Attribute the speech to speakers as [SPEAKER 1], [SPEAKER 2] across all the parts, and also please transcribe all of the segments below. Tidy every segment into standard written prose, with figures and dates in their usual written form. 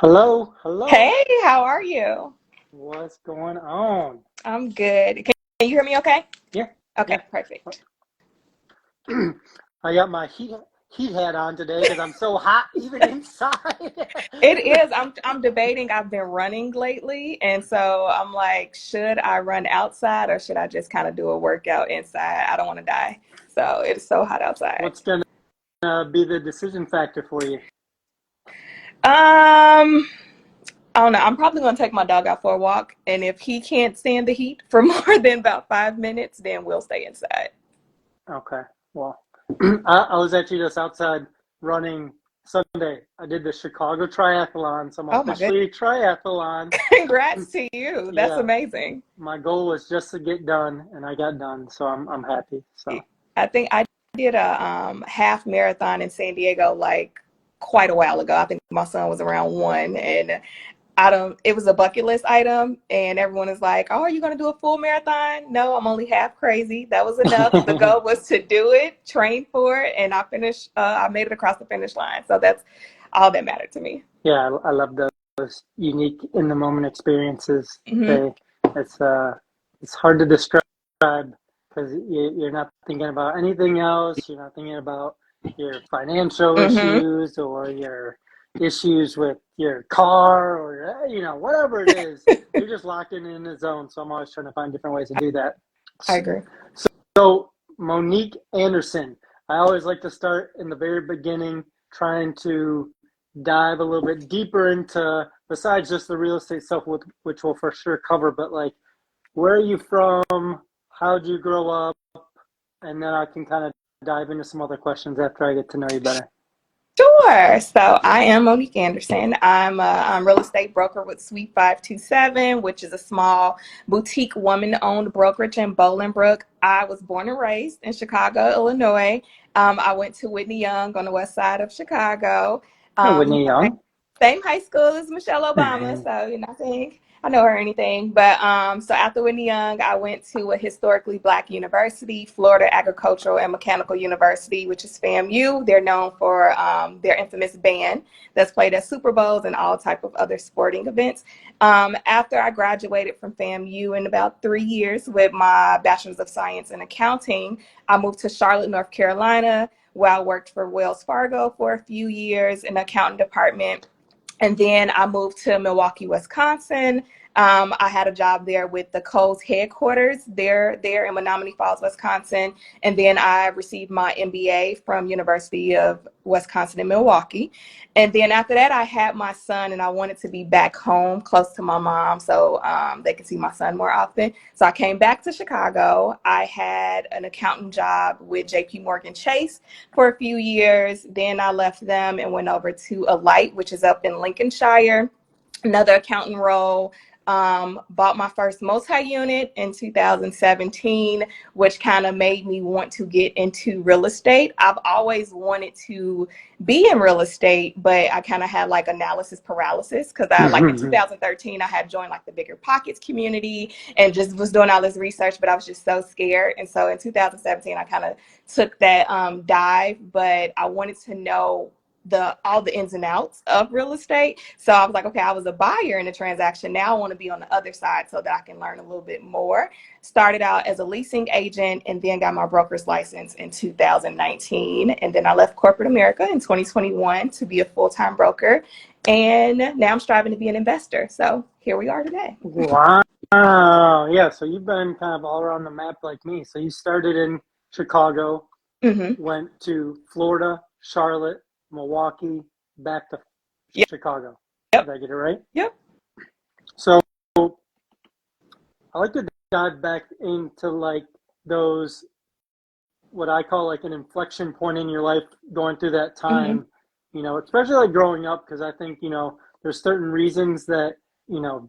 [SPEAKER 1] Hello, hello.
[SPEAKER 2] Hey, how are you?
[SPEAKER 1] What's going on?
[SPEAKER 2] I'm good. Can you hear me okay?
[SPEAKER 1] Yeah,
[SPEAKER 2] Okay,
[SPEAKER 1] yeah.
[SPEAKER 2] perfect.
[SPEAKER 1] I got my heat hat on today because I'm so hot even inside.
[SPEAKER 2] It is. I'm debating. I've been running lately, and so I'm like, should I run outside or should I just kind of do a workout inside? I don't want to die. So it's so hot outside.
[SPEAKER 1] What's gonna be the decision factor for you?
[SPEAKER 2] I don't know. I'm probably gonna take my dog out for a walk, and if he can't stand the heat for more than about 5 minutes, then we'll stay inside.
[SPEAKER 1] Okay, well, I was actually just outside running Sunday. I did the Chicago Triathlon, so I'm
[SPEAKER 2] Oh my goodness.
[SPEAKER 1] officially triathlon.
[SPEAKER 2] Congrats to you. That's
[SPEAKER 1] Yeah,
[SPEAKER 2] amazing.
[SPEAKER 1] my goal was just to get done, and I got done, so I'm happy. So.
[SPEAKER 2] I think I did a half marathon in San Diego like quite a while ago. I think my son was around one, and I don't. It was a bucket list item, and everyone is like, "Oh, are you going to do a full marathon?" No, I'm only half crazy. That was enough. The goal was to do it, train for it, and I finished. I made it across the finish line, so that's all that mattered to me.
[SPEAKER 1] Yeah, I love those unique in the moment experiences.
[SPEAKER 2] Hmm.
[SPEAKER 1] They it's it's hard to describe because you're not thinking about anything else. You're not thinking about your financial
[SPEAKER 2] Hmm.
[SPEAKER 1] issues or your issues with your car or whatever it is. You're just locked in the zone. So I'm always trying to find different ways to do that.
[SPEAKER 2] I agree.
[SPEAKER 1] So Monique Anderson, I always like to start in the very beginning, trying to dive a little bit deeper into besides just the real estate stuff, which we'll for sure cover. But like, where are you from? How'd you grow up? And then I can kind of dive into some other questions after I get to know you better.
[SPEAKER 2] Sure. So I am Monique Anderson. I'm a real estate broker with Suite 527, which is a small boutique woman-owned brokerage in Bolingbrook. I was born and raised in Chicago, Illinois. I went to Whitney Young on the west side of Chicago.
[SPEAKER 1] Hi,
[SPEAKER 2] Um,
[SPEAKER 1] Whitney Young.
[SPEAKER 2] Same high school as Michelle Obama, so you're not saying I know her or anything. But so after Whitney Young, I went to a historically black university, Florida Agricultural and Mechanical University, which is FAMU. They're known for their infamous band that's played at Super Bowls and all type of other sporting events. After I graduated from FAMU in about 3 years with my Bachelor's of Science in Accounting, I moved to Charlotte, North Carolina, where I worked for Wells Fargo for a few years in the accounting department, and then I moved to Milwaukee, Wisconsin. I had a job there with the Kohl's headquarters there in Menominee Falls, Wisconsin. And then I received my MBA from University of Wisconsin in Milwaukee. And then after that, I had my son, and I wanted to be back home close to my mom so they could see my son more often. So I came back to Chicago. I had an accounting job with JP Morgan Chase for a few years. Then I left them and went over to Alight, which is up in Lincolnshire, another accounting role. Bought my first multi-unit in 2017, which kind of made me want to get into real estate. I've always wanted to be in real estate, but I kind of had like analysis paralysis because I like in 2013 I had joined like the Bigger Pockets community and just was doing all this research, but I was just so scared. And so in 2017 I kind of took that dive, but I wanted to know the all the ins and outs of real estate. So I was like, okay, I was a buyer in a transaction. Now I want to be on the other side so that I can learn a little bit more. Started out as a leasing agent and then got my broker's license in 2019. And then I left corporate America in 2021 to be a full-time broker. And now I'm striving to be an investor. So here we are today.
[SPEAKER 1] Wow. Yeah, so you've been kind of all around the map like me. So you started in Chicago,
[SPEAKER 2] Mm-hmm.
[SPEAKER 1] went to Florida, Charlotte, Milwaukee, back to
[SPEAKER 2] Yep.
[SPEAKER 1] Chicago. Did
[SPEAKER 2] Yep.
[SPEAKER 1] I get it right?
[SPEAKER 2] Yep.
[SPEAKER 1] So I like to dive back into like those what I call like an inflection point in your life going through that
[SPEAKER 2] Mm-hmm.
[SPEAKER 1] time, especially like growing up, because I think, there's certain reasons that,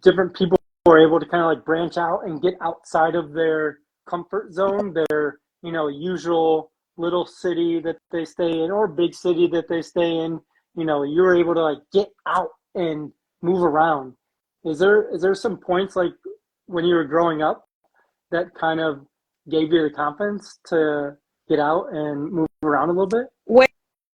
[SPEAKER 1] different people are able to kind of like branch out and get outside of their comfort zone, their, usual little city that they stay in or big city that they stay in. You're able to like get out and move around. Is there some points like when you were growing up that kind of gave you the confidence to get out and move around a little bit?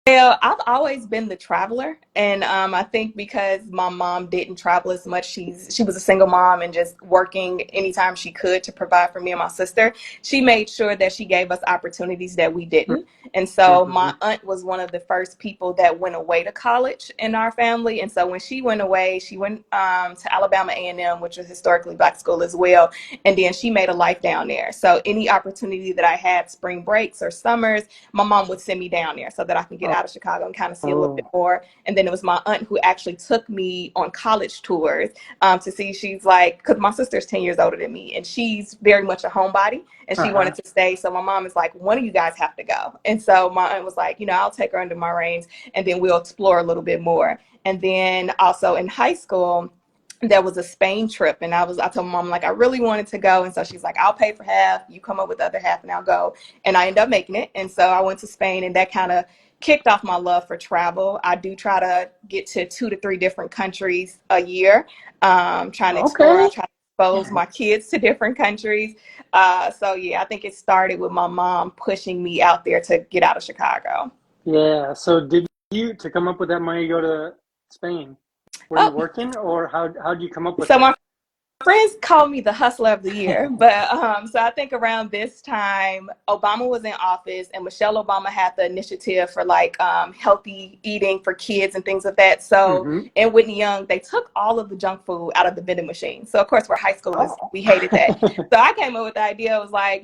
[SPEAKER 2] Well, I've always been the traveler, and I think because my mom didn't travel as much, she was a single mom and just working anytime she could to provide for me and my sister. She made sure that she gave us opportunities that we didn't, and so
[SPEAKER 1] Mm-hmm.
[SPEAKER 2] my aunt was one of the first people that went away to college in our family. And so when she went away, she went to Alabama A&M, which is a historically Black school as well, and then she made a life down there. So any opportunity that I had, spring breaks or summers, my mom would send me down there so that I can get out of Chicago and kind of see a little bit
[SPEAKER 1] Oh,
[SPEAKER 2] more. And then it was my aunt who actually took me on college tours to see. She's like, because my sister's 10 years older than me, and she's very much a homebody, and she
[SPEAKER 1] uh-huh.
[SPEAKER 2] wanted to stay. So my mom is like, one of you guys have to go. And so my aunt was like, I'll take her under my reins, and then we'll explore a little bit more. And then also in high school, there was a Spain trip, and I told my mom, like, I really wanted to go. And so she's like, I'll pay for half, you come up with the other half, and I'll go. And I ended up making it. And so I went to Spain, and that kind of kicked off my love for travel. I do try to get to 2 to 3 different countries a year, trying to explore. I
[SPEAKER 1] Okay.
[SPEAKER 2] try to expose my kids to different countries. So yeah, I think it started with my mom pushing me out there to get out of Chicago.
[SPEAKER 1] Yeah. So did you to come up with that money to go to Spain? Were you
[SPEAKER 2] Oh,
[SPEAKER 1] working, or how'd you come up with
[SPEAKER 2] so
[SPEAKER 1] that?
[SPEAKER 2] my friends call me the hustler of the year, but so I think around this time, Obama was in office, and Michelle Obama had the initiative for like healthy eating for kids and things of that. So
[SPEAKER 1] Mm-hmm.
[SPEAKER 2] in Whitney Young, they took all of the junk food out of the vending machine. So of course, we're high schoolers,
[SPEAKER 1] Oh.
[SPEAKER 2] we hated that. So I came up with the idea. It was like,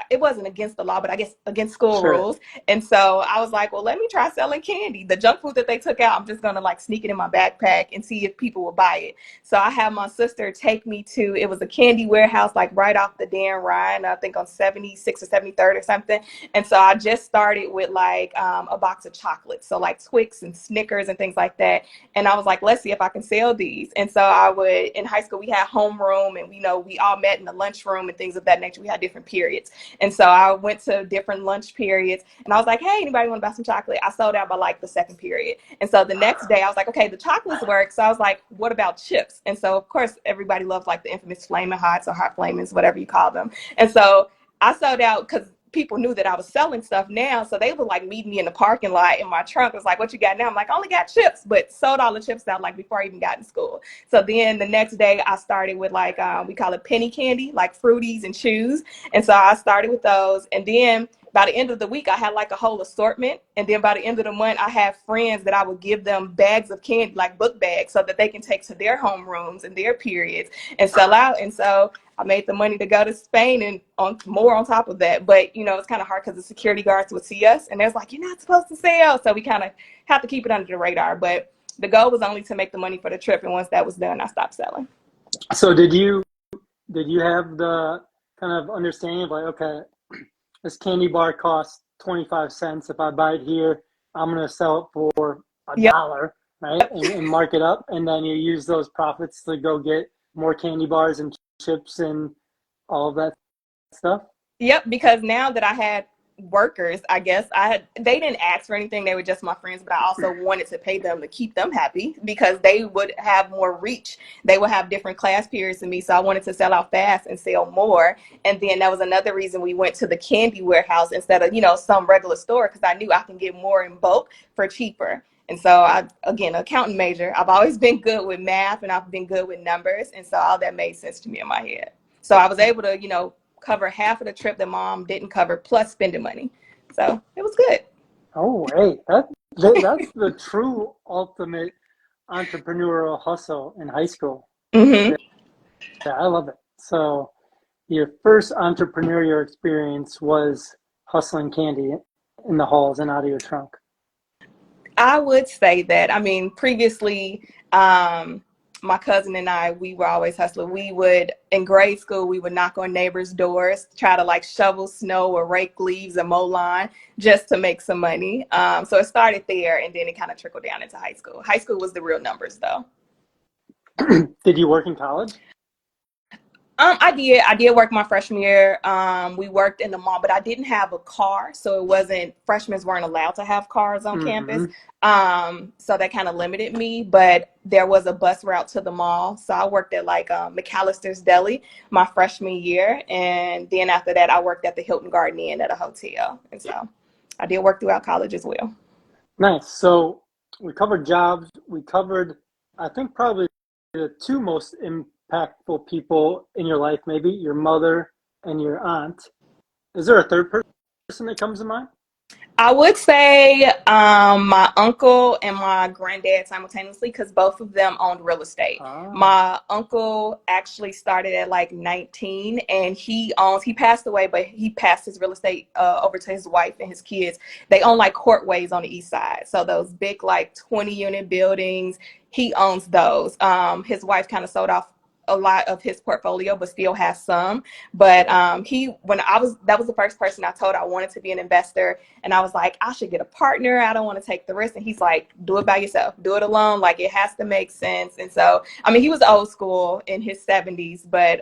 [SPEAKER 2] it wasn't against the law, but I guess against school
[SPEAKER 1] Sure.
[SPEAKER 2] rules. And so I was like, well, let me try selling candy. The junk food that they took out, I'm just going to like sneak it in my backpack and see if people will buy it. So I had my sister take me to, it was a candy warehouse, like right off the Dan Ryan, I think on 76 or 73rd or something. And so I just started with like a box of chocolates. So like Twix and Snickers and things like that. And I was like, let's see if I can sell these. And so in high school, we had homeroom, and we all met in the lunchroom and things of that nature. We had different periods. And so I went to different lunch periods, and I was like, hey, anybody want to buy some chocolate? I sold out by like the second period. And so the next day I was like, okay, the chocolates work. So I was like, what about chips? And so of course everybody loves like the infamous Flamin' Hots or Hot Flamings, whatever you call them. And so I sold out because people knew that I was selling stuff now. So they would like meet me in the parking lot in my trunk. It was like, what you got now? I'm like, I only got chips, but sold all the chips out like before I even got in school. So then the next day I started with like, we call it penny candy, like Fruities and Chews. And so I started with those. And then by the end of the week, I had like a whole assortment. And then by the end of the month, I had friends that I would give them bags of candy, like book bags, so that they can take to their homerooms and their periods and sell out. And so I made the money to go to Spain and more on top of that. But, it's kind of hard because the security guards would see us and there's like, you're not supposed to sell. So we kind of have to keep it under the radar. But the goal was only to make the money for the trip. And once that was done, I stopped selling.
[SPEAKER 1] So did you have the kind of understanding of like, okay, this candy bar costs 25 cents. If I buy it here, I'm gonna sell it for a
[SPEAKER 2] Yep.
[SPEAKER 1] dollar, right? And mark it up, and then you use those profits to go get more candy bars and chips and all of that stuff.
[SPEAKER 2] Yep, because now that I had workers, I guess they didn't ask for anything. They were just my friends, but I also wanted to pay them to keep them happy because they would have more reach. They would have different class periods than me. So I wanted to sell out fast and sell more. And then that was another reason we went to the candy warehouse instead of, some regular store, because I knew I can get more in bulk for cheaper. And so again, accountant major, I've always been good with math and I've been good with numbers. And so all that made sense to me in my head. So I was able to, cover half of the trip that mom didn't cover plus spending money. So it was good.
[SPEAKER 1] Oh, hey, that's the true ultimate entrepreneurial hustle in high school.
[SPEAKER 2] Mm-hmm.
[SPEAKER 1] Yeah, I love it. So your first entrepreneurial experience was hustling candy in the halls and out of your trunk.
[SPEAKER 2] I would say that. I mean, previously, my cousin and I, we were always hustling. We would, in grade school, we would knock on neighbors' doors, try to like shovel snow or rake leaves or mow lawn just to make some money. So it started there, and then it kind of trickled down into high school. High school was the real numbers, though.
[SPEAKER 1] Did you work in college?
[SPEAKER 2] I did work my freshman year. We worked in the mall, but I didn't have a car, so it wasn't freshmen weren't allowed to have cars on campus.
[SPEAKER 1] Mm-hmm.
[SPEAKER 2] So that kind of limited me. But there was a bus route to the mall, so I worked at like McAllister's Deli my freshman year, and then after that, I worked at the Hilton Garden Inn at a hotel, and so I did work throughout college as well.
[SPEAKER 1] Nice. So we covered jobs. We covered, I think, probably the two most impactful people in your life, maybe your mother and your aunt. Is there a third person that comes to mind?
[SPEAKER 2] I would say my uncle and my granddad simultaneously because both of them owned real estate.
[SPEAKER 1] Ah,
[SPEAKER 2] My uncle actually started at like 19 and he passed away, but he passed his real estate over to his wife and his kids. They own like courtways on the east side. So those big like 20-unit buildings, he owns those. His wife kind of sold off a lot of his portfolio, but still has some. But that was the first person I told I wanted to be an investor. And I was like, I should get a partner. I don't want to take the risk. And he's like, do it by yourself. Do it alone. Like it has to make sense. And so, I mean, he was old school in his 70s, but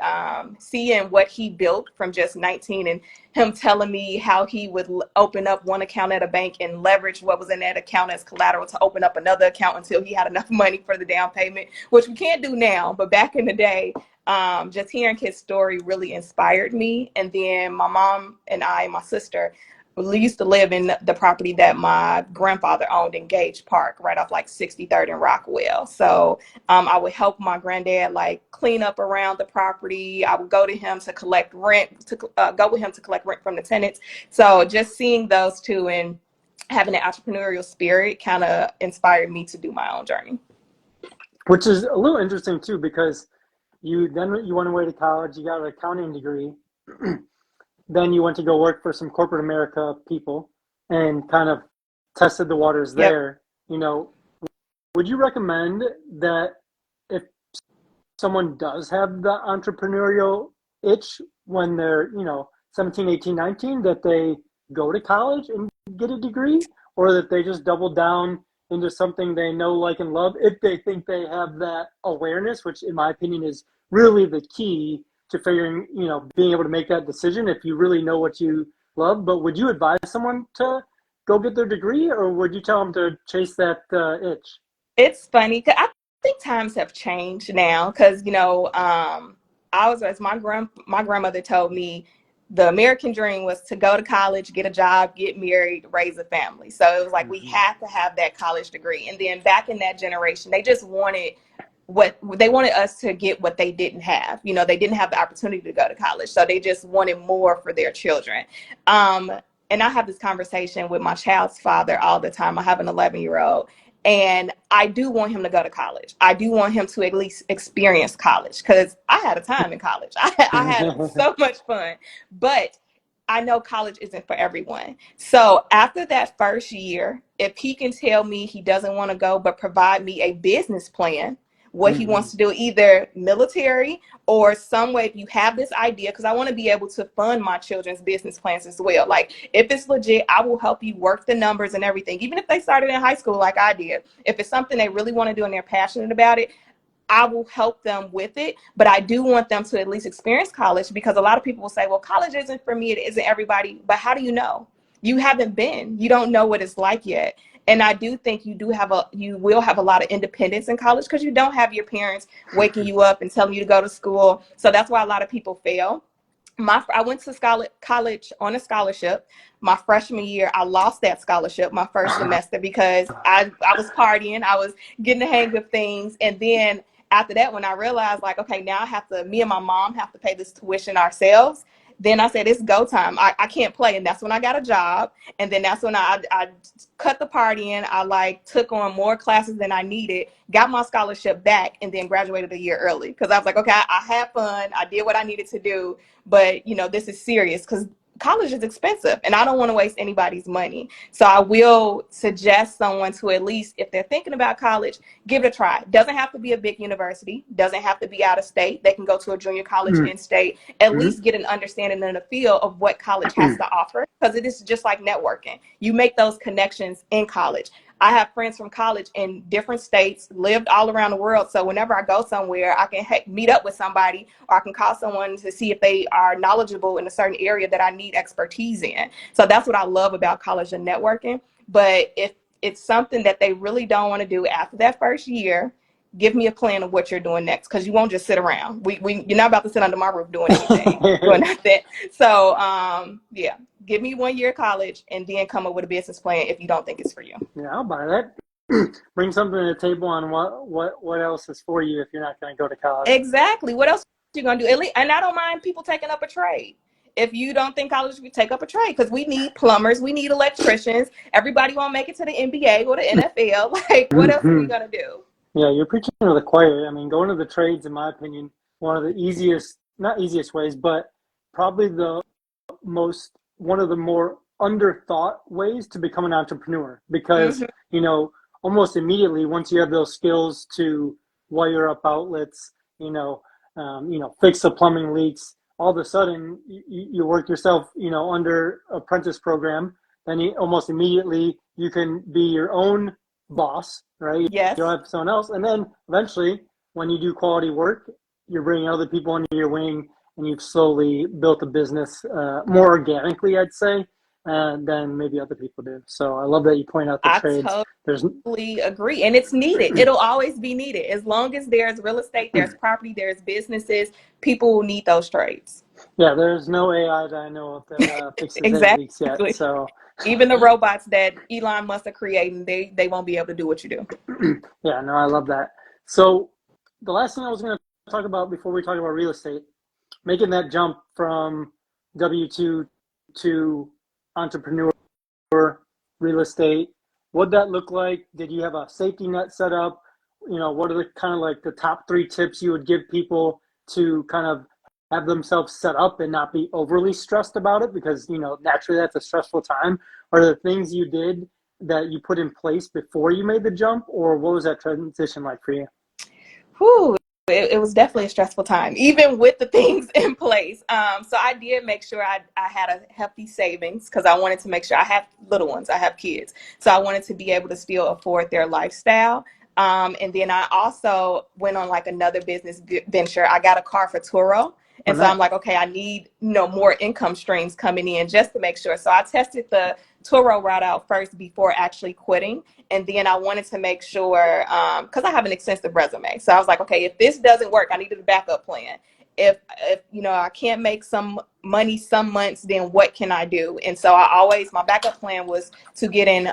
[SPEAKER 2] seeing what he built from just 19 and him telling me how he would open up one account at a bank and leverage what was in that account as collateral to open up another account until he had enough money for the down payment, which we can't do now. But back in the day, just hearing his story really inspired me. And then my mom and my sister, we used to live in the property that my grandfather owned in Gage Park, right off like 63rd and Rockwell. So I would help my granddad like clean up around the property. I would go to him to collect rent, go with him to collect rent from the tenants. So just seeing those two and having an entrepreneurial spirit kind of inspired me to do my own journey.
[SPEAKER 1] which is a little interesting too, because you went away to college, you got an accounting degree, then you went to go work for some corporate America people and kind of tested the waters
[SPEAKER 2] Yep.
[SPEAKER 1] there. You know, would you recommend that if someone does have the entrepreneurial itch when they're, 17, 18, 19, that they go to college and get a degree, or that they just double down into something they know, like, and love if they think they have that awareness, which in my opinion is really the key to figuring, being able to make that decision if you really know what you love. But would you advise someone to go get their degree, or would you tell them to chase that itch?
[SPEAKER 2] It's funny 'cause I think times have changed now because I was as my grandmother told me the American dream was to go to college, get a job, get married, raise a family. So it was like we
[SPEAKER 1] Mm-hmm.
[SPEAKER 2] had to have that college degree. And then back in that generation, they just wanted what they wanted us to get what they didn't have. They didn't have the opportunity to go to college. So they just wanted more for their children. Um, and I have this conversation with my child's father all the time. I have an 11-year-old and I do want him to go to college. I do want him to at least experience college because I had a time in college. I had so much fun, but I know college isn't for everyone. So after that first year, if he can tell me he doesn't want to go, but provide me a business plan, what he
[SPEAKER 1] Mm-hmm.
[SPEAKER 2] wants to do, either military or some way, if you have this idea, because I want to be able to fund my children's business plans as well. Like if it's legit, I will help you work the numbers and everything, even if they started in high school like I did. If it's something they really want to do and they're passionate about it, I will help them with it, but I do want them to at least experience college because a lot of people will say, well, college isn't for me. It isn't everybody. But how do you know? You haven't been. You don't know what it's like yet. And I do think you will have a lot of independence in college because you don't have your parents waking you up and telling you to go to school. So that's why a lot of people fail. I went to college on a scholarship. My freshman year, I lost that scholarship my first semester because I was partying, I was getting the hang of things, and then after that, when I realized like, okay, now me and my mom have to pay this tuition ourselves. Then I said, it's go time. I can't play. And that's when I got a job. And then that's when I cut the partying. I like took on more classes than I needed, got my scholarship back, and then graduated a year early. Because I was like, okay, I had fun. I did what I needed to do, but this is serious because college is expensive and I don't want to waste anybody's money. So I will suggest someone to at least, if they're thinking about college, give it a try. Doesn't have to be a big university, doesn't have to be out of state. They can go to a junior college in state, at
[SPEAKER 1] Mm-hmm.
[SPEAKER 2] least get an understanding and a feel of what college has to offer, because it is just like networking. You make those connections in college. I have friends from college in different states, lived all around the world. So whenever I go somewhere, I can meet up with somebody, or I can call someone to see if they are knowledgeable in a certain area that I need expertise in. So that's what I love about college and networking. But if it's something that they really don't want to do after that first year, give me a plan of what you're doing next, because you won't just sit around. You're not about to sit under my roof doing anything, doing nothing. So yeah, give me 1 year of college and then come up with a business plan if you don't think it's for you.
[SPEAKER 1] Yeah, I'll buy that. Bring something to the table on what else is for you if you're not going to go to college.
[SPEAKER 2] Exactly. What else are you going to do? And I don't mind people taking up a trade. If you don't think college, you take up a trade, because we need plumbers, we need electricians. Everybody won't make it to the NBA or the NFL. Like, what else are we going to do?
[SPEAKER 1] Yeah, you're preaching to the choir. I mean, going to the trades, in my opinion, one of the easiest, not easiest ways, but probably one of the more underthought ways to become an entrepreneur, because, almost immediately, once you have those skills to wire up outlets, fix the plumbing leaks, all of a sudden you work yourself, under apprentice program, then almost immediately you can be your own boss, right?
[SPEAKER 2] Yes.
[SPEAKER 1] You don't have someone else. And then eventually, when you do quality work, you're bringing other people under your wing, and you've slowly built a business more organically, I'd say, than maybe other people do. So I love that you point out the trades.
[SPEAKER 2] Totally agree. And it's needed. It'll always be needed. As long as there's real estate, there's property, there's businesses, people will need those trades.
[SPEAKER 1] Yeah, there's no AI that I know of that fixes exactly. Leaks yet. So
[SPEAKER 2] even the robots that Elon Musk are creating, they won't be able to do what you do.
[SPEAKER 1] Yeah, no, I love that. So the last thing I was going to talk about before we talk about real estate, making that jump from W-2 to entrepreneur, real estate, what'd that look like? Did you have a safety net set up? What are the kind of like the top 3 tips you would give people to kind of have themselves set up and not be overly stressed about it? Because, naturally that's a stressful time. Are there things you did that you put in place before you made the jump, or what was that transition like for you?
[SPEAKER 2] Whew. It was definitely a stressful time, even with the things in place. So I did make sure I had a hefty savings, because I wanted to make sure I have little ones. I have kids. So I wanted to be able to still afford their lifestyle. And then I also went on like another business venture. I got a car for Turo. And so I'm like, okay, I need, more income streams coming in just to make sure. So I tested the Turo route out first before actually quitting. And then I wanted to make sure, because I have an extensive resume. So I was like, okay, if this doesn't work, I needed a backup plan. If I can't make some money some months, then what can I do? And so my backup plan was to get in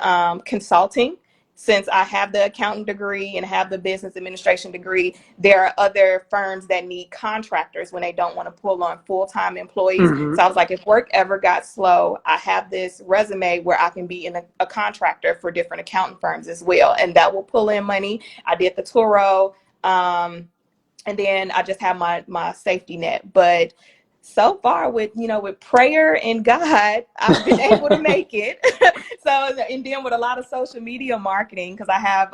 [SPEAKER 2] consulting. Since I have the accounting degree and have the business administration degree, there are other firms that need contractors when they don't want to pull on full-time employees. Mm-hmm. So I was like, if work ever got slow, I have this resume where I can be a contractor for different accounting firms as well. And that will pull in money. I did the Turo, and then I just have my safety net. But so far with prayer and God, I've been able to make it. So, and then with a lot of social media marketing, because I have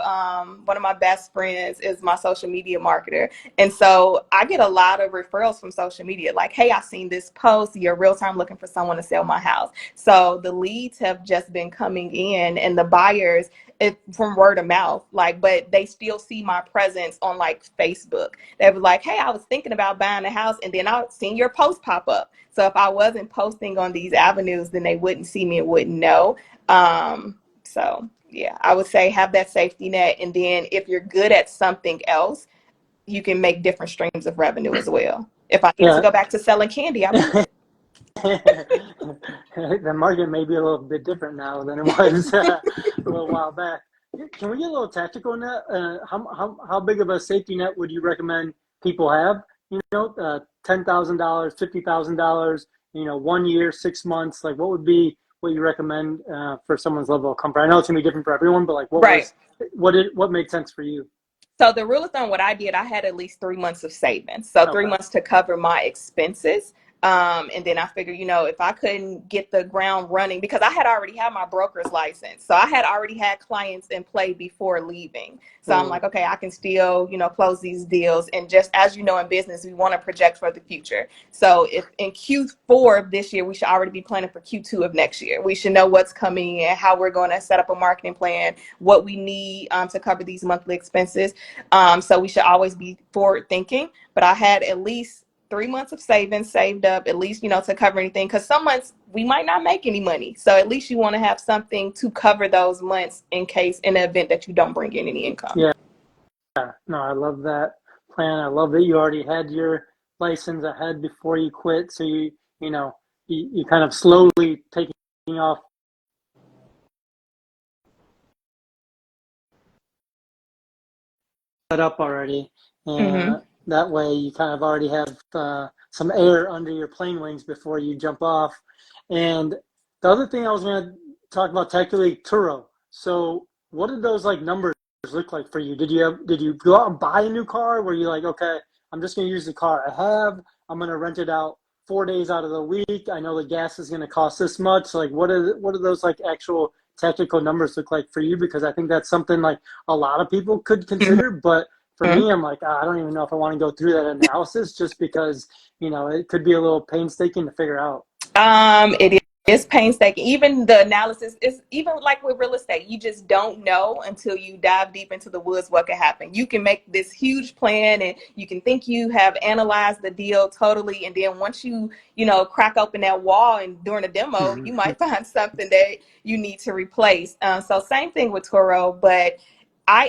[SPEAKER 2] one of my best friends is my social media marketer. And so I get a lot of referrals from social media, like, hey, I seen this post, you're real time looking for someone to sell my house. So the leads have just been coming in, and the buyers, from word of mouth, but they still see my presence on Facebook. They were like, hey, I was thinking about buying a house, and then I seen your post pop up. So if I wasn't posting on these avenues, then they wouldn't see me and wouldn't know. So yeah, I would say have that safety net. And then if you're good at something else, you can make different streams of revenue as well. If I need to go back to selling candy, I would.
[SPEAKER 1] The market may be a little bit different now than it was a little while back. Can we get a little tactical on that? How big of a safety net would you recommend people have? $10,000, $50,000, 1 year, 6 months. What would be what you recommend for someone's level of comfort? I know it's gonna be different for everyone, but what made sense for you?
[SPEAKER 2] So the rule of thumb, what I did, I had at least 3 months of savings. So 3 months to cover my expenses. And then I figured, if I couldn't get the ground running, because I had already had my broker's license. So I had already had clients in play before leaving. So I'm like, okay, I can still, close these deals. And just as in business, we want to project for the future. So if in Q4 of this year, we should already be planning for Q2 of next year. We should know what's coming in, how we're going to set up a marketing plan, what we need to cover these monthly expenses. So we should always be forward thinking. But I had at least 3 months of savings saved up, at least, to cover anything. Because some months we might not make any money. So at least you want to have something to cover those months in the event that you don't bring in any income.
[SPEAKER 1] Yeah. No, I love that plan. I love that you already had your license ahead before you quit. So you know, you kind of slowly taking off set up already.
[SPEAKER 2] Hmm.
[SPEAKER 1] And that way you kind of already have some air under your plane wings before you jump off. And the other thing I was going to talk about technically Turo. So what did those like numbers look like for you? Did you go out and buy a new car? Were you like, okay, I'm just going to use the car I have. I'm going to rent it out 4 days out of the week. I know the gas is going to cost this much. Like what are those like actual technical numbers look like for you? Because I think that's something like a lot of people could consider, but for me, I'm like, I don't even know if I want to go through that analysis just because, it could be a little painstaking to figure out.
[SPEAKER 2] It is painstaking. Even the analysis is even like with real estate. You just don't know until you dive deep into the woods what can happen. You can make this huge plan and you can think you have analyzed the deal totally, and then once crack open that wall and during a demo, you
[SPEAKER 1] Mm-hmm.
[SPEAKER 2] might find something that you need to replace. So same thing with Turo, but I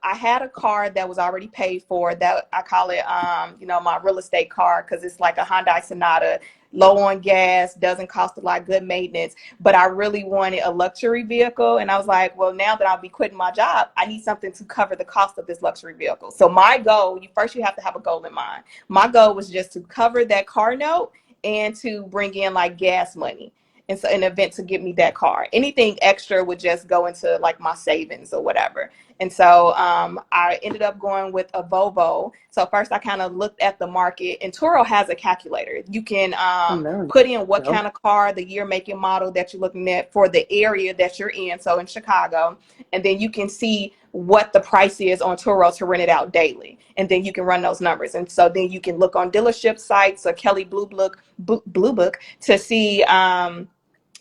[SPEAKER 2] had a car that was already paid for, that I call it, my real estate car, because it's like a Hyundai Sonata, low on gas, doesn't cost a lot, good maintenance. But I really wanted a luxury vehicle. And I was like, well, now that I'll be quitting my job, I need something to cover the cost of this luxury vehicle. So my goal, you have to have a goal in mind. My goal was just to cover that car note and to bring in like gas money. And so an event to get me that car. Anything extra would just go into like my savings or whatever. And so I ended up going with a Volvo. So first I kind of looked at the market, and Turo has a calculator. You can
[SPEAKER 1] And there we
[SPEAKER 2] put in what
[SPEAKER 1] go.
[SPEAKER 2] kind of car, the year, make, and model that you're looking at for the area that you're in. So in Chicago, and then you can see what the price is on Turo to rent it out daily. And then you can run those numbers. And so then you can look on dealership sites or Kelly Blue Book to see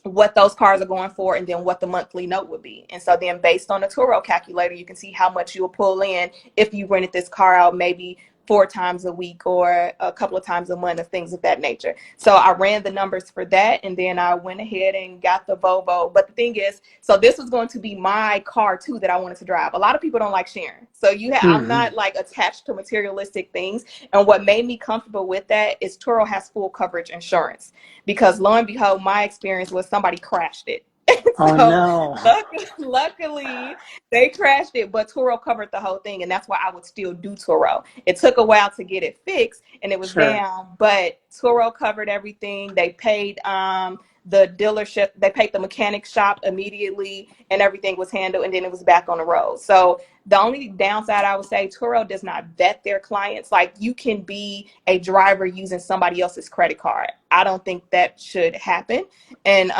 [SPEAKER 2] what those cars are going for, and then what the monthly note would be. And so then based on the Turo calculator, you can see how much you'll pull in if you rented this car out maybe 4 times a week or a couple of times a month, of things of that nature. So I ran the numbers for that, and then I went ahead and got the Volvo. But the thing is, so this was going to be my car too that I wanted to drive. A lot of people don't like sharing. So I'm
[SPEAKER 1] Mm-hmm.
[SPEAKER 2] not like attached to materialistic things. And what made me comfortable with that is Turo has full coverage insurance, because lo and behold, my experience was somebody crashed it.
[SPEAKER 1] Oh
[SPEAKER 2] So
[SPEAKER 1] no.
[SPEAKER 2] luckily, they crashed it, but Turo covered the whole thing, and that's why I would still do Turo. It took a while to get it fixed, and it was
[SPEAKER 1] Sure.
[SPEAKER 2] down, but Turo covered everything. They paid the dealership, they paid the mechanic shop immediately, and everything was handled, and then it was back on the road. So the only downside I would say, Turo does not vet their clients. Like, you can be a driver using somebody else's credit card. I don't think that should happen. And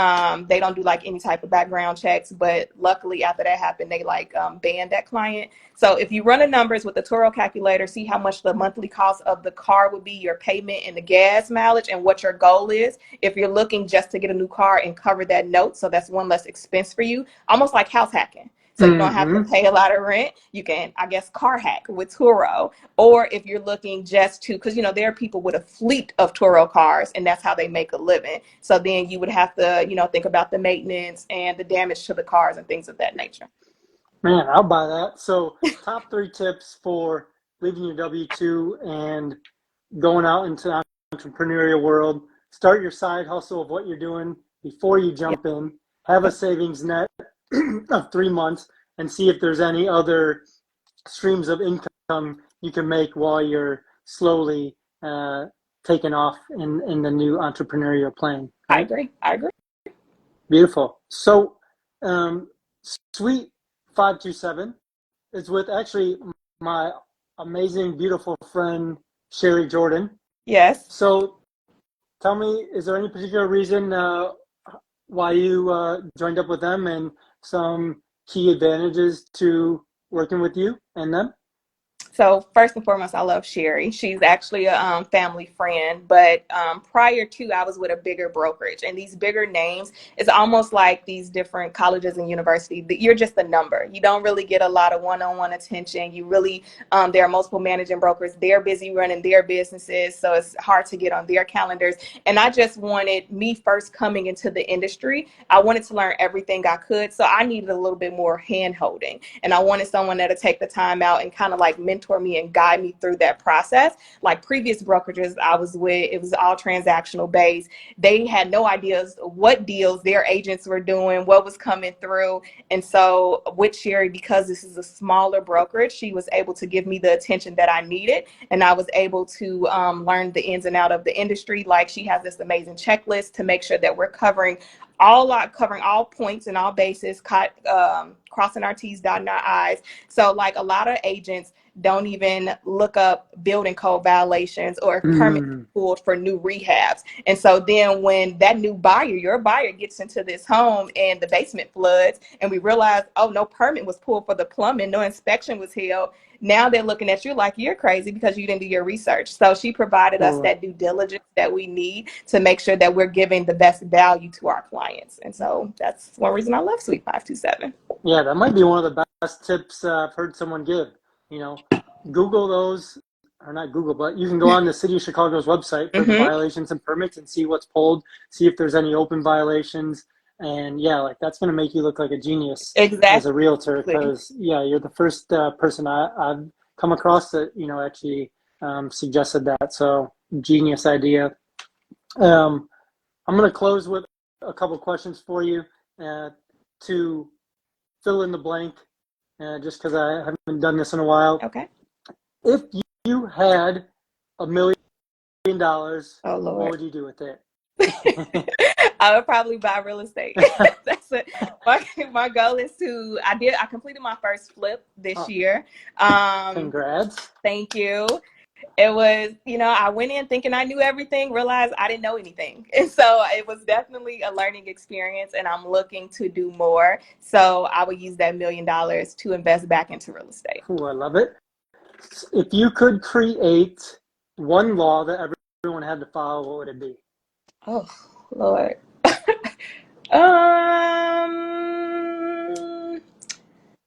[SPEAKER 2] they don't do like any type of background checks. But luckily, after that happened, they like banned that client. So if you run the numbers with the Turo calculator, see how much the monthly cost of the car would be, your payment and the gas mileage, and what your goal is. If you're looking just to get a new car and cover that note, so that's one less expense for you, almost like house hacking. So you don't have to
[SPEAKER 1] Mm-hmm.
[SPEAKER 2] pay a lot of rent. You can, I guess, car hack with Turo. Or if you're looking just to, because there are people with a fleet of Turo cars, and that's how they make a living. So then you would have to, think about the maintenance and the damage to the cars and things of that nature.
[SPEAKER 1] Man, I'll buy that. So, top three tips for leaving your W-2 and going out into the entrepreneurial world. Start your side hustle of what you're doing before you jump in. Have a
[SPEAKER 2] Yep.
[SPEAKER 1] savings net of 3 months and see if there's any other streams of income you can make while you're slowly taking off in the new entrepreneurial plane,
[SPEAKER 2] I
[SPEAKER 1] right?
[SPEAKER 2] agree. I agree.
[SPEAKER 1] Beautiful. So, um, Sweet 527 is with actually my amazing, beautiful friend, Sherry Jordan.
[SPEAKER 2] Yes.
[SPEAKER 1] So, tell me, is there any particular reason why you joined up with them and some key advantages to working with you and them?
[SPEAKER 2] So first and foremost, I love Sherry. She's actually a family friend. But prior to, I was with a bigger brokerage, and these bigger names, it's almost like these different colleges and universities. You're just a number. You don't really get a lot of one-on-one attention. You really, there are multiple managing brokers. They're busy running their businesses, so it's hard to get on their calendars. And I just wanted, me first coming into the industry, I wanted to learn everything I could. So I needed a little bit more hand holding, and I wanted someone that'll take the time out and kind of like mentor me and guide me through that process. Like previous brokerages I was with, it was all transactional based. They had no ideas what deals their agents were doing, what was coming through. And so with Sherry, because this is a smaller brokerage, she was able to give me the attention that I needed, and I was able to learn the ins and out of the industry. Like, she has this amazing checklist to make sure that we're covering all points and all bases, crossing our T's, dotting our I's. So like a lot of agents don't even look up building code violations or if permits pulled for new rehabs. And so then when that new buyer, your buyer, gets into this home and the basement floods, and we realize, oh, no permit was pulled for the plumbing, no inspection was held, now they're looking at you like you're crazy because you didn't do your research. So she provided us that due diligence that we need to make sure that we're giving the best value to our clients. And so that's one reason I love Suite 527.
[SPEAKER 1] Yeah, that might be one of the best tips I've heard someone give. You know, Google those, or not Google, but you can go on the City of Chicago's website for the violations and permits and see what's pulled, see if there's any open violations. And yeah, like that's going to make you look like a genius as a realtor, because yeah, you're the first person I've come across that, you know, actually suggested that. So genius idea. I'm going to close with a couple questions for you to fill in the blank, just because I haven't done this in a while.
[SPEAKER 2] Okay.
[SPEAKER 1] If you had $1 million,
[SPEAKER 2] oh, Lord,
[SPEAKER 1] what would you do with it?
[SPEAKER 2] I would probably buy real estate. That's it. My goal is to, I completed my first flip this year.
[SPEAKER 1] Congrats.
[SPEAKER 2] Thank you. It was, you know, I went in thinking I knew everything, realized I didn't know anything. And so it was definitely a learning experience, and I'm looking to do more. So I would use that $1 million to invest back into real estate.
[SPEAKER 1] Ooh, I love it. If you could create one law that everyone had to follow, what would it be?
[SPEAKER 2] Oh, Lord.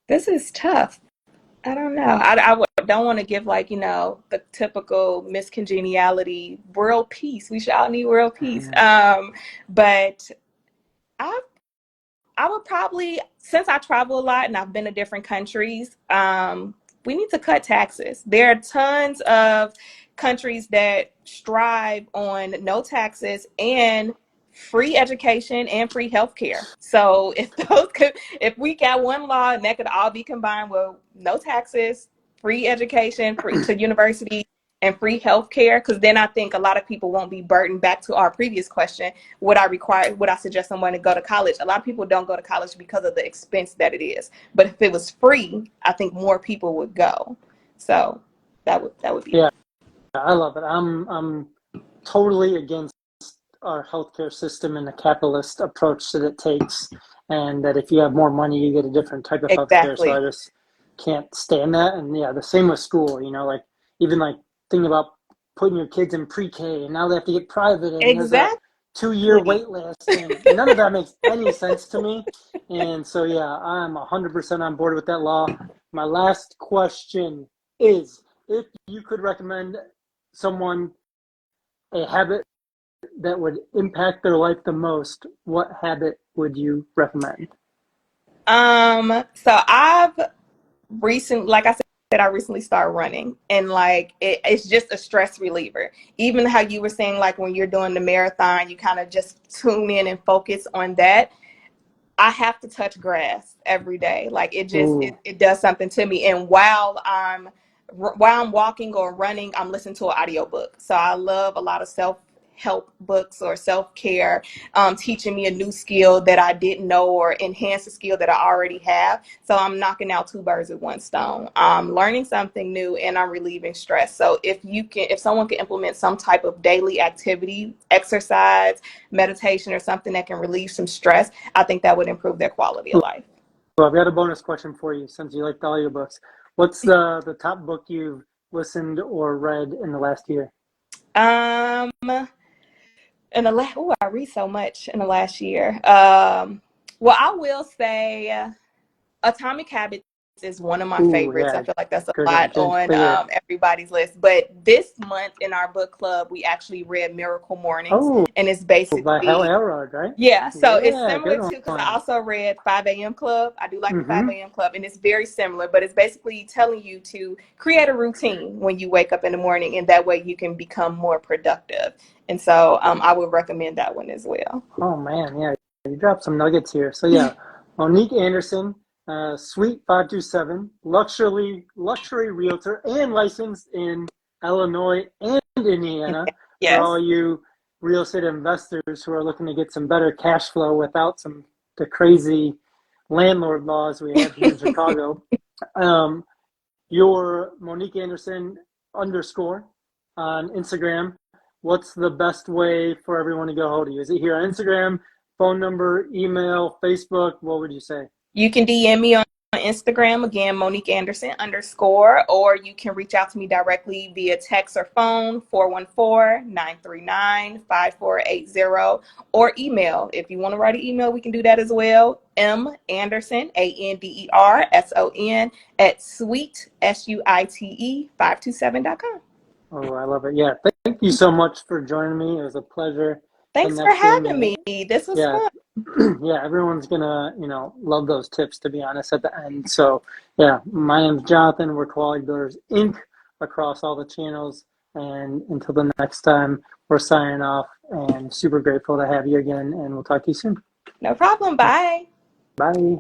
[SPEAKER 2] This is tough. I don't know. I don't want to give, like, you know, the typical miscongeniality, world peace. We should all need world peace. But I would probably, since I travel a lot and I've been to different countries, we need to cut taxes. There are tons of countries that strive on no taxes and free education and free healthcare. So if we got one law and that could all be combined with no taxes, free education to university, and free healthcare, because then I think a lot of people won't be burdened. Back to our previous question, would I suggest someone to go to college? A lot of people don't go to college because of the expense that it is. But if it was free, I think more people would go. So that would be.
[SPEAKER 1] Yeah, I love it. I'm totally against our healthcare system and the capitalist approach that it takes, and that if you have more money, you get a different type of healthcare. So I just can't stand that. And yeah, the same with school. You know, like even like thinking about putting your kids in pre-K, and now they have to get private, and there's a 2-year wait list, and none of that makes any sense to me. And so yeah, I'm 100% on board with that law. My last question is, if you could recommend someone a habit that would impact their life the most, what habit would you recommend?
[SPEAKER 2] So like I said, I recently started running, and like it's just a stress reliever. Even how you were saying, like when you're doing the marathon, you kind of just tune in and focus on that. I have to touch grass every day. Like it just, it does something to me. And while I'm walking or running, I'm listening to an audiobook. So I love a lot of self-help books or self-care, teaching me a new skill that I didn't know or enhance a skill that I already have. So I'm knocking out 2 birds with 1 stone. I'm learning something new and I'm relieving stress. So if someone can implement some type of daily activity, exercise, meditation, or something that can relieve some stress, I think that would improve their quality of life.
[SPEAKER 1] Well, I've got a bonus question for you since you like the audiobooks. What's the top book you've listened or read in the last year?
[SPEAKER 2] Um, I read so much in the last year. Well, I will say Atomic Habits is one of my
[SPEAKER 1] Ooh,
[SPEAKER 2] favorites. I
[SPEAKER 1] yeah,
[SPEAKER 2] feel like that's a
[SPEAKER 1] good one.
[SPEAKER 2] lot
[SPEAKER 1] James
[SPEAKER 2] on
[SPEAKER 1] Clear.
[SPEAKER 2] everybody's list. But this month in our book club, we actually read Miracle Mornings,
[SPEAKER 1] Oh,
[SPEAKER 2] and it's
[SPEAKER 1] by Hal
[SPEAKER 2] basically
[SPEAKER 1] Elrod, right?
[SPEAKER 2] yeah. So it's
[SPEAKER 1] Yeah,
[SPEAKER 2] similar
[SPEAKER 1] good
[SPEAKER 2] to because I
[SPEAKER 1] one.
[SPEAKER 2] also read 5 a.m. Club. I do like the 5
[SPEAKER 1] Mm-hmm.
[SPEAKER 2] a.m. Club, and it's very similar. But it's basically telling you to create a routine when you wake up in the morning, and that way you can become more productive. And so I would recommend that one as well.
[SPEAKER 1] Oh man, yeah, you dropped some nuggets here. So yeah, Monique Anderson, Suite 527, luxury realtor and licensed in Illinois and Indiana for
[SPEAKER 2] Yes.
[SPEAKER 1] all you real estate investors who are looking to get some better cash flow without the crazy landlord laws we have here in Chicago. Um, your Monique Anderson underscore on Instagram. What's the best way for everyone to go hold of you? Is it here on Instagram, phone number, email, Facebook? What would you say?
[SPEAKER 2] You can DM me on Instagram, again, Monique Anderson underscore, or you can reach out to me directly via text or phone, 414-939-5480, or email. If you want to write an email, we can do that as well. Anderson, ANDERSON, at suite 527.com.
[SPEAKER 1] Oh, I love it. Yeah, thank you so much for joining me. It was a pleasure
[SPEAKER 2] Thanks for
[SPEAKER 1] connecting.
[SPEAKER 2] having me.
[SPEAKER 1] And
[SPEAKER 2] This was
[SPEAKER 1] yeah,
[SPEAKER 2] fun.
[SPEAKER 1] yeah, everyone's gonna, love those tips to be honest at the end. So yeah, my name's Jonathan. We're Quality Builders Inc. across all the channels. And until the next time, we're signing off and super grateful to have you again. And we'll talk to you soon.
[SPEAKER 2] No problem. Bye.
[SPEAKER 1] Bye.